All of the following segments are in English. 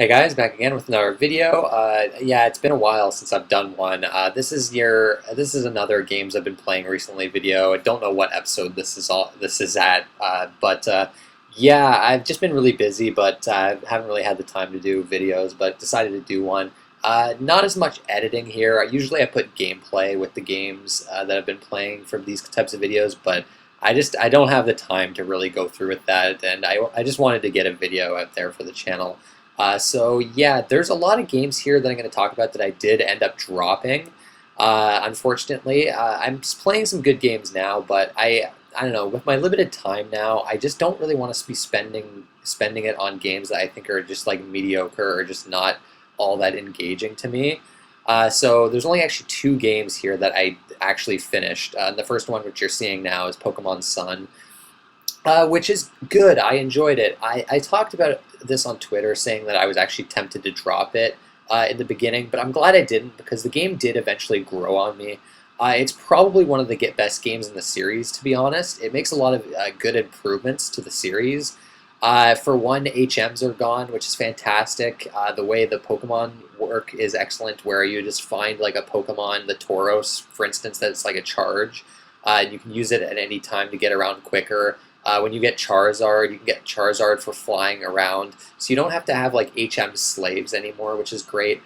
Hey guys, back again with another video. Yeah, it's been a while since I've done one. This is another games I've been playing recently video. I don't know what episode this is at, but yeah, I've just been really busy, but I haven't really had the time to do videos, but decided to do one. Not as much editing here. Usually I put gameplay with the games that I've been playing for these types of videos, but I don't have the time to really go through with that, and I just wanted to get a video out there for the channel. So yeah, there's a lot of games here that I'm going to talk about that I did end up dropping. Unfortunately, I'm playing some good games now, but I don't know. With my limited time now, I just don't really want to be spending it on games that I think are just like mediocre or just not all that engaging to me. So there's only actually two games here that I actually finished. The first one, which you're seeing now, is Pokemon Sun. Which is good. I enjoyed it. I talked about this on Twitter, saying that I was actually tempted to drop it in the beginning, but I'm glad I didn't because the game did eventually grow on me. It's probably one of the best games in the series, to be honest. It makes a lot of good improvements to the series. For one, HMs are gone, which is fantastic. The way the Pokemon work is excellent, where you just find like a Pokemon, the Tauros, for instance, that's like a charge. You can use it at any time to get around quicker. When you get Charizard, you can get Charizard for flying around, so you don't have to have like HM slaves anymore, which is great.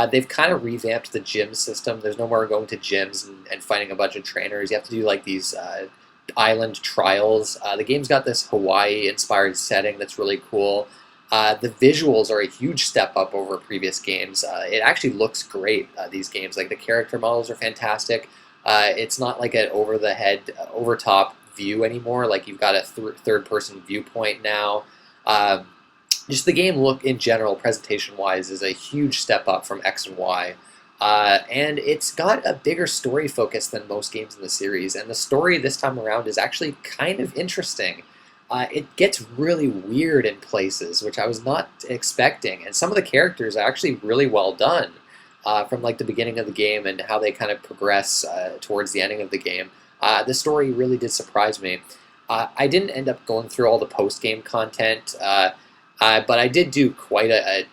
They've kind of revamped the gym system. There's no more going to gyms and fighting a bunch of trainers. You have to do like these island trials. The game's got this Hawaii-inspired setting that's really cool. The visuals are a huge step up over previous games. It actually looks great, these games. Like the character models are fantastic. It's not like an over-the-head, over-top view anymore. Like you've got a third-person viewpoint now. Just the game look in general, presentation-wise, is a huge step up from X and Y. And it's got a bigger story focus than most games in the series. And the story this time around is actually kind of interesting. It gets really weird in places, which I was not expecting. And some of the characters are actually really well done from like the beginning of the game and how they kind of progress towards the ending of the game. The story really did surprise me. I didn't end up going through all the post-game content, but I did do quite a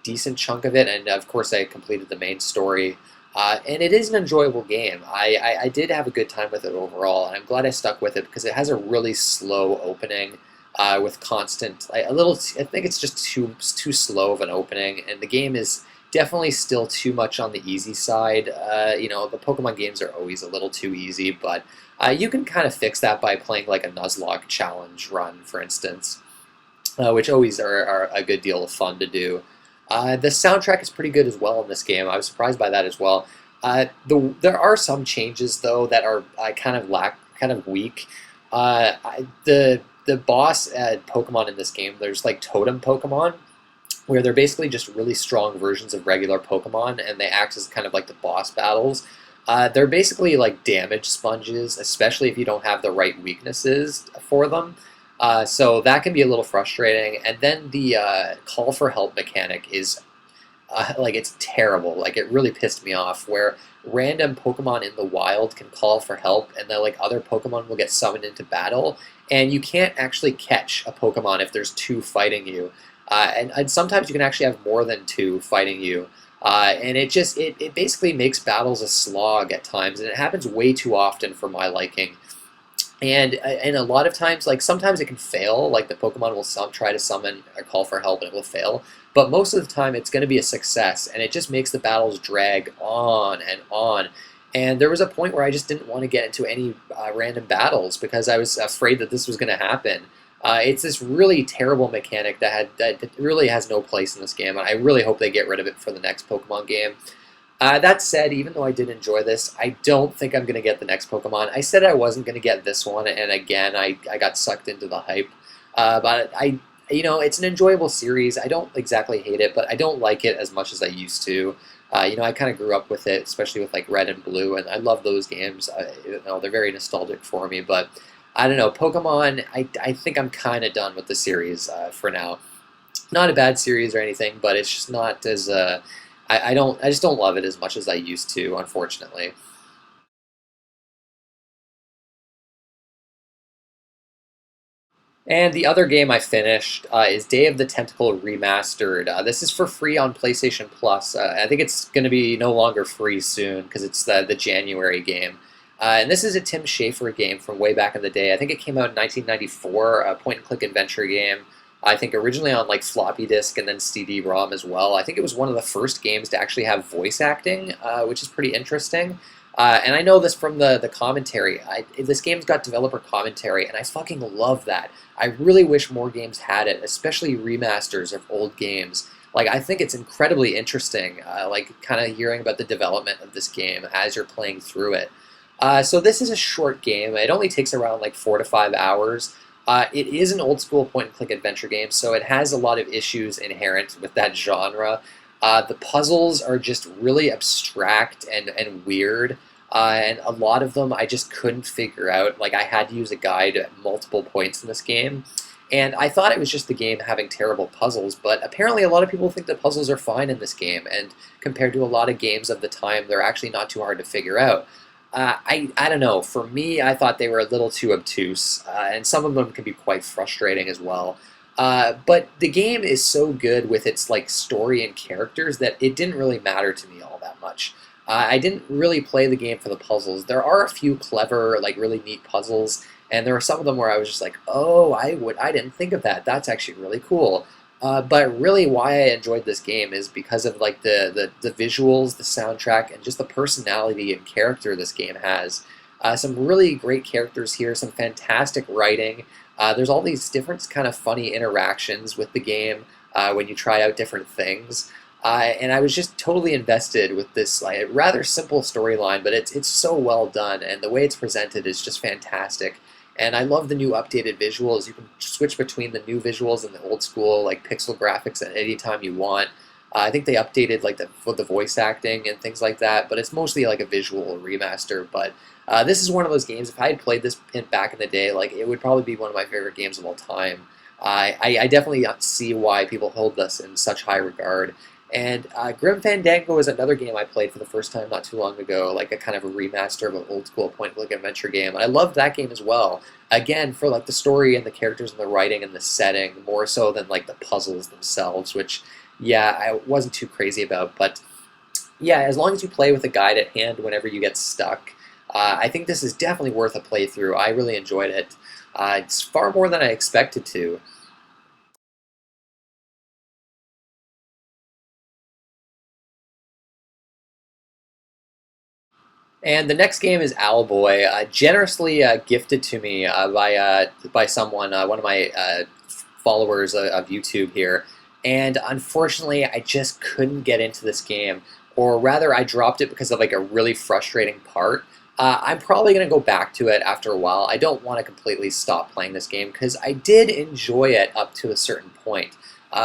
decent chunk of it, and of course I completed the main story. And it is an enjoyable game. I did have a good time with it overall, and I'm glad I stuck with it because it has a really slow opening with constant, a little. I think it's just too slow of an opening, and the game is definitely still too much on the easy side. You know, the Pokemon games are always a little too easy, but you can kind of fix that by playing like a Nuzlocke challenge run, for instance, which always are a good deal of fun to do. The soundtrack is pretty good as well in this game. I was surprised by that as well. There are some changes though that are kind of weak. The boss Pokemon in this game, there's like totem Pokemon, where they're basically just really strong versions of regular Pokemon, and they act as kind of like the boss battles. They're basically like damage sponges, especially if you don't have the right weaknesses for them. So that can be a little frustrating. And then the call for help mechanic is like it's terrible. Like it really pissed me off. Where random Pokemon in the wild can call for help, and then like other Pokemon will get summoned into battle, and you can't actually catch a Pokemon if there's two fighting you. And sometimes you can actually have more than two fighting you. And it basically makes battles a slog at times, and it happens way too often for my liking. And a lot of times, like sometimes it can fail, like the Pokemon will try to summon or call for help and it will fail. But most of the time it's going to be a success, and it just makes the battles drag on and on. And there was a point where I just didn't want to get into any random battles because I was afraid that this was going to happen. It's this really terrible mechanic that really has no place in this game, and I really hope they get rid of it for the next Pokemon game. That said, even though I did enjoy this, I don't think I'm going to get the next Pokemon. I said I wasn't going to get this one, and again, I got sucked into the hype. But you know, it's an enjoyable series. I don't exactly hate it, but I don't like it as much as I used to. You know, I kind of grew up with it, especially with like Red and Blue, and I love those games. You know, they're very nostalgic for me, but I don't know, Pokemon, I think I'm kind of done with the series for now. Not a bad series or anything, but it's just not as I just don't love it as much as I used to, unfortunately. And the other game I finished is Day of the Tentacle Remastered. This is for free on PlayStation Plus. I think it's going to be no longer free soon because it's the January game. And this is a Tim Schafer game from way back in the day. I think it came out in 1994, a point-and-click adventure game. I think originally on like floppy disk and then CD-ROM as well. I think it was one of the first games to actually have voice acting, which is pretty interesting. And I know this from the commentary. This game's got developer commentary, and I fucking love that. I really wish more games had it, especially remasters of old games. Like, I think it's incredibly interesting, like, kind of hearing about the development of this game as you're playing through it. So this is a short game. It only takes around like 4 to 5 hours. It is an old school point and click adventure game, so it has a lot of issues inherent with that genre. The puzzles are just really abstract and weird, and a lot of them I just couldn't figure out. Like, I had to use a guide at multiple points in this game, and I thought it was just the game having terrible puzzles, but apparently a lot of people think the puzzles are fine in this game, and compared to a lot of games of the time, they're actually not too hard to figure out. I don't know. For me, I thought they were a little too obtuse, and some of them can be quite frustrating as well. But the game is so good with its like story and characters that it didn't really matter to me all that much. I didn't really play the game for the puzzles. There are a few clever, like really neat puzzles, and there are some of them where I was just like, "Oh, I didn't think of that. That's actually really cool." But really, why I enjoyed this game is because of like the visuals, the soundtrack, and just the personality and character this game has. Some really great characters here, some fantastic writing. There's all these different kind of funny interactions with the game when you try out different things. And I was just totally invested with this like rather simple storyline, but it's so well done, and the way it's presented is just fantastic. And I love the new updated visuals. You can switch between the new visuals and the old school like pixel graphics at any time you want. I think they updated like the voice acting and things like that, but it's mostly like a visual remaster. But this is one of those games. If I had played this back in the day, like it would probably be one of my favorite games of all time. I definitely see why people hold this in such high regard. And Grim Fandango is another game I played for the first time not too long ago, like a kind of a remaster of an old school point-and-click adventure game. And I loved that game as well. Again, for like the story and the characters and the writing and the setting, more so than like the puzzles themselves, which, yeah, I wasn't too crazy about. But yeah, as long as you play with a guide at hand whenever you get stuck, I think this is definitely worth a playthrough. I really enjoyed it. It's far more than I expected to. And the next game is Owlboy, generously gifted to me by someone, one of my followers of YouTube here. And unfortunately, I just couldn't get into this game, or rather, I dropped it because of like a really frustrating part. I'm probably going to go back to it after a while. I don't want to completely stop playing this game because I did enjoy it up to a certain point.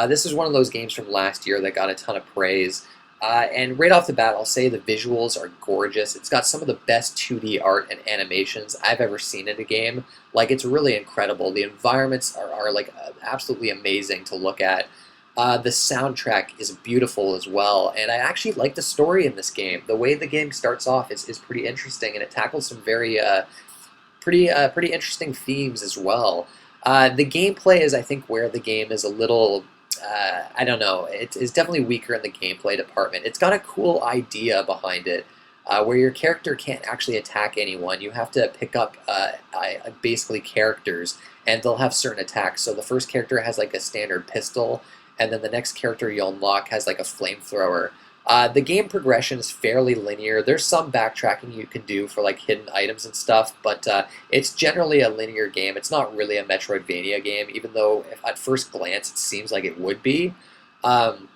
This is one of those games from last year that got a ton of praise. And right off the bat, I'll say the visuals are gorgeous. It's got some of the best 2D art and animations I've ever seen in a game. Like, it's really incredible. The environments are like absolutely amazing to look at. The soundtrack is beautiful as well, and I actually like the story in this game. The way the game starts off is pretty interesting, and it tackles some very pretty interesting themes as well. The gameplay is, I think, where the game is a little I don't know. It's definitely weaker in the gameplay department. It's got a cool idea behind it, where your character can't actually attack anyone. You have to pick up basically characters, and they'll have certain attacks. So the first character has like a standard pistol, and then the next character you unlock has like a flamethrower. The game progression is fairly linear. There's some backtracking you can do for like hidden items and stuff, but it's generally a linear game. It's not really a Metroidvania game, even though if at first glance it seems like it would be. Um,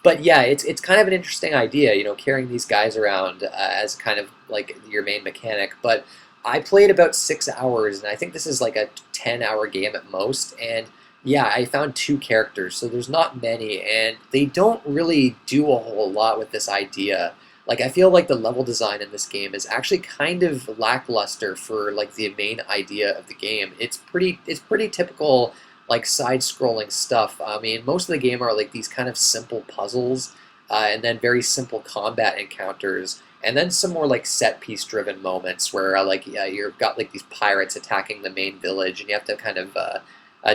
but yeah, it's kind of an interesting idea, you know, carrying these guys around as kind of like your main mechanic. But I played about 6 hours, and I think this is like a 10-hour game at most, and yeah, I found two characters, so there's not many, and they don't really do a whole lot with this idea. Like, I feel like the level design in this game is actually kind of lackluster for like the main idea of the game. It's pretty typical like side-scrolling stuff. I mean, most of the game are like these kind of simple puzzles, and then very simple combat encounters, and then some more like set-piece driven moments where like yeah, you've got like these pirates attacking the main village, and you have to kind of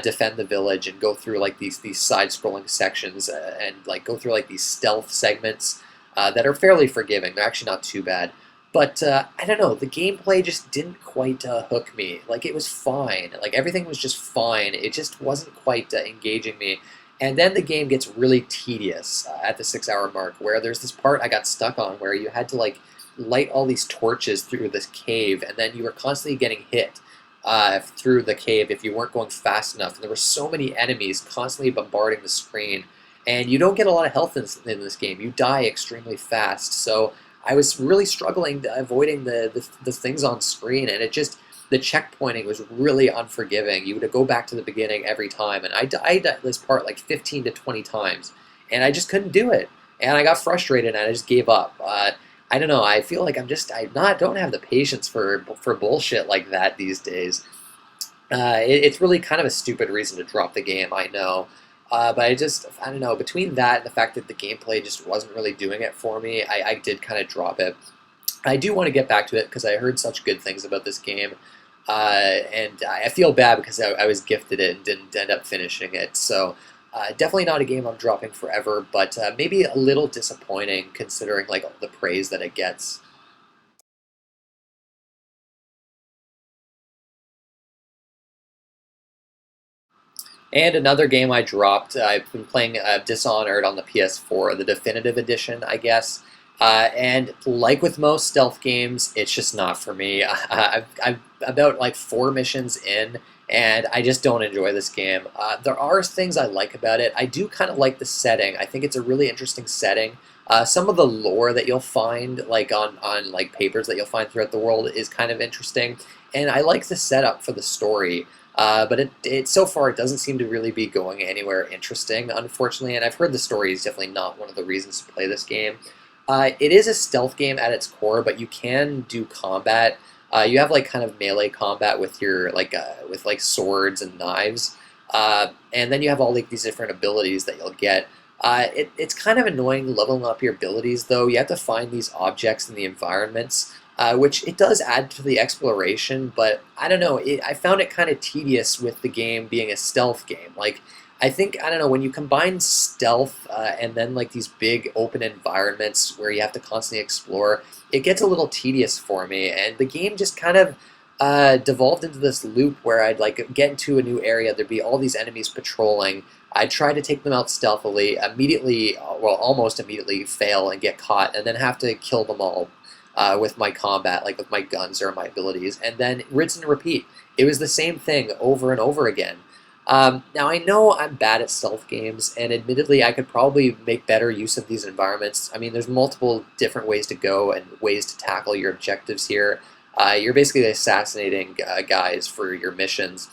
defend the village and go through like these side-scrolling sections and like go through like these stealth segments that are fairly forgiving. They're actually not too bad. But I don't know, the gameplay just didn't quite hook me. Like, it was fine. Like, everything was just fine. It just wasn't quite engaging me. And then the game gets really tedious at the 6-hour mark, where there's this part I got stuck on where you had to, like, light all these torches through this cave, and then you were constantly getting hit through the cave if you weren't going fast enough. And there were so many enemies constantly bombarding the screen. And you don't get a lot of health in this game. You die extremely fast. So I was really struggling avoiding the things on screen, and it just, the checkpointing was really unforgiving. You would go back to the beginning every time, and I died at this part like 15 to 20 times, and I just couldn't do it. And I got frustrated, and I just gave up. I don't know, I feel like don't have the patience for bullshit like that these days. It's really kind of a stupid reason to drop the game, I know. But I don't know, between that and the fact that the gameplay just wasn't really doing it for me, I did kind of drop it. I do want to get back to it because I heard such good things about this game. And I feel bad because I was gifted it and didn't end up finishing it. So definitely not a game I'm dropping forever, but maybe a little disappointing considering like the praise that it gets. And another game I dropped, I've been playing Dishonored on the PS4, the definitive edition, I guess. And like with most stealth games, it's just not for me. I'm about like 4 missions in, and I just don't enjoy this game. There are things I like about it. I do kind of like the setting. I think it's a really interesting setting. Some of the lore that you'll find, like on like papers that you'll find throughout the world, is kind of interesting. And I like the setup for the story. But it so far it doesn't seem to really be going anywhere interesting, unfortunately. And I've heard the story is definitely not one of the reasons to play this game. It is a stealth game at its core, but you can do combat. You have like kind of melee combat with your with like swords and knives, and then you have all like these different abilities that you'll get. It's kind of annoying leveling up your abilities, though. You have to find these objects in the environments. Which it does add to the exploration, but I don't know, I found it kind of tedious with the game being a stealth game. Like, I don't know, when you combine stealth and then like these big open environments where you have to constantly explore, it gets a little tedious for me, and the game just kind of devolved into this loop where I'd like get into a new area, there'd be all these enemies patrolling, I'd try to take them out stealthily, almost immediately fail and get caught, and then have to kill them all. With my combat, like with my guns or my abilities, and then rinse and repeat. It was the same thing over and over again. Now, I know I'm bad at stealth games, and admittedly, I could probably make better use of these environments. I mean, there's multiple different ways to go and ways to tackle your objectives here. You're basically assassinating guys for your missions.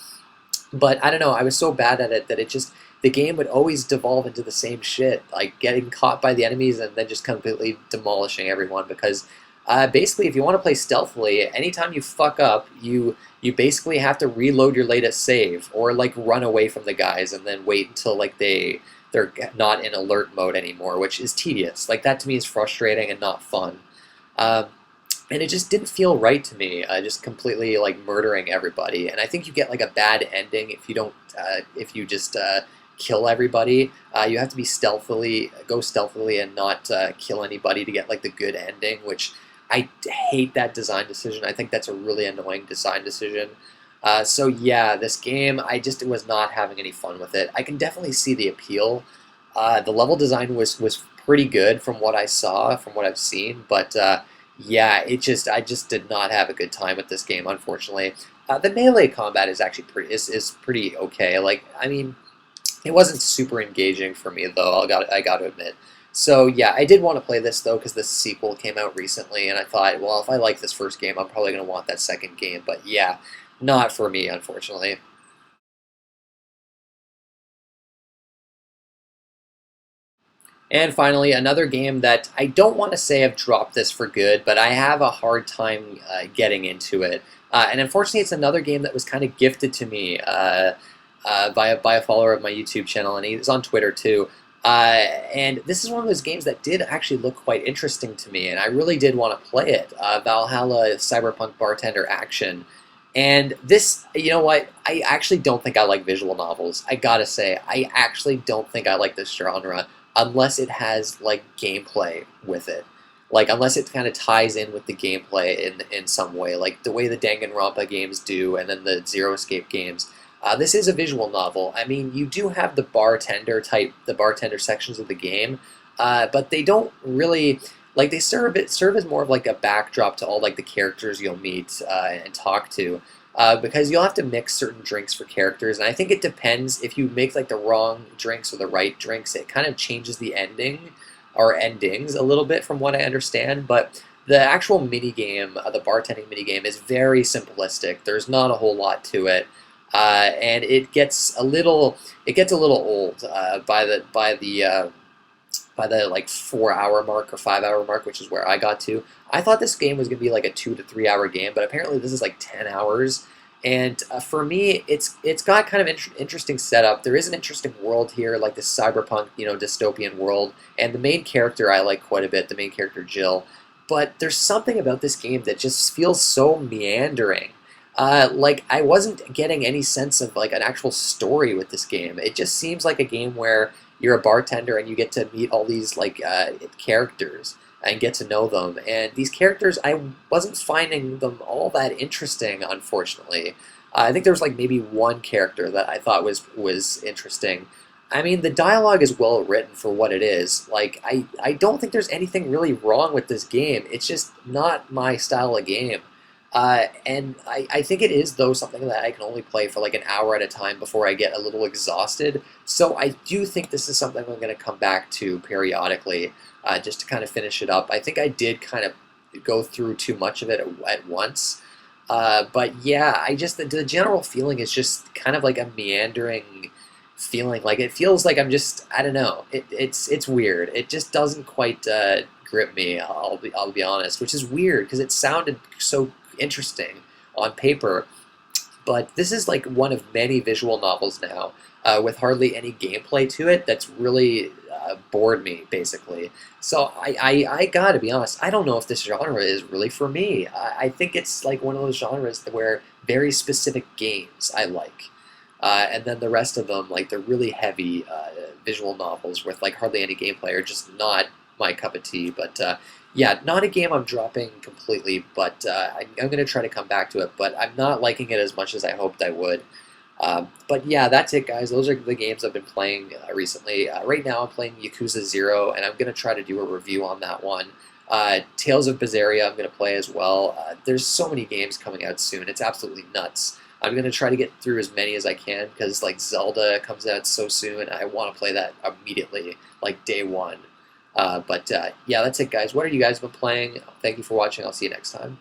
But I don't know, I was so bad at it that the game would always devolve into the same shit, like getting caught by the enemies and then just completely demolishing everyone because basically, if you want to play stealthily, anytime you fuck up, you basically have to reload your latest save, or like run away from the guys and then wait until like they're not in alert mode anymore, which is tedious. Like that to me is frustrating and not fun. And it just didn't feel right to me, just completely like murdering everybody. And I think you get like a bad ending if you don't, if you just kill everybody. You have to go stealthily and not kill anybody to get like the good ending, which I hate that design decision. I think that's a really annoying design decision. So yeah, this game, I just was not having any fun with it. I can definitely see the appeal. The level design was pretty good from what I saw, from what I've seen, but yeah, I just did not have a good time with this game, unfortunately. The melee combat is actually pretty okay. Like, I mean, it wasn't super engaging for me though. I got to admit. So yeah, I did want to play this though because the sequel came out recently, and I thought, well, if I like this first game, I'm probably going to want that second game. But yeah, not for me, unfortunately. And finally, another game that I don't want to say I've dropped this for good, but I have a hard time getting into it. And unfortunately, it's another game that was kind of gifted to me by a follower of my YouTube channel, and he's on Twitter too. And this is one of those games that did actually look quite interesting to me, and I really did want to play it. Valhalla Cyberpunk Bartender Action. And this, you know what? I actually don't think I like visual novels. I gotta say, I actually don't think I like this genre unless it has like gameplay with it. Like unless it kind of ties in with the gameplay in some way, like the way the Danganronpa games do, and then the Zero Escape games. This is a visual novel. I mean, you do have the bartender sections of the game, but they don't really like they serve as more of like a backdrop to all like the characters you'll meet and talk to. Because you'll have to mix certain drinks for characters, and I think it depends if you make like the wrong drinks or the right drinks. It kind of changes the ending or endings a little bit, from what I understand. But the actual mini game, the bartending mini game, is very simplistic. There's not a whole lot to it, and it gets a little old by the like 4 hour mark or 5 hour mark, which is where I got to. I thought this game was gonna be like a 2 to 3 hour game, but apparently this is like 10 hours. And for me, it's got kind of interesting setup. There is an interesting world here, like this cyberpunk, dystopian world, and the main character I like quite a bit. The main character Jill, but there's something about this game that just feels so meandering. Like I wasn't getting any sense of like an actual story with this game. It just seems like a game where you're a bartender and you get to meet all these like characters and get to know them. And these characters, I wasn't finding them all that interesting, unfortunately. I think there was like maybe one character that I thought was interesting. I mean, the dialogue is well written for what it is. Like, I don't think there's anything really wrong with this game. It's just not my style of game. And I think it is, though, something that I can only play for like an hour at a time before I get a little exhausted. So I do think this is something I'm going to come back to periodically, just to kind of finish it up. I think I did kind of go through too much of it at once. But yeah, the general feeling is just kind of like a meandering feeling. Like it feels like I don't know. It's weird. It just doesn't quite grip me. I'll be honest, which is weird because it sounded so interesting on paper. But this is like one of many visual novels now with hardly any gameplay to it that's really bored me, basically. So I gotta be honest, I don't know if this genre is really for me. I think it's like one of those genres where very specific games I like. And then the rest of them, like the really heavy visual novels with like hardly any gameplay, are just not my cup of tea. But yeah, not a game I'm dropping completely, but I'm going to try to come back to it. But I'm not liking it as much as I hoped I would. But yeah, that's it, guys. Those are the games I've been playing recently. Right now, I'm playing Yakuza 0, and I'm going to try to do a review on that one. Tales of Berseria I'm going to play as well. There's so many games coming out soon. It's absolutely nuts. I'm going to try to get through as many as I can because like Zelda comes out so soon, and I want to play that immediately, like day one. But yeah, that's it, guys. What are you guys been playing? Thank you for watching. I'll see you next time.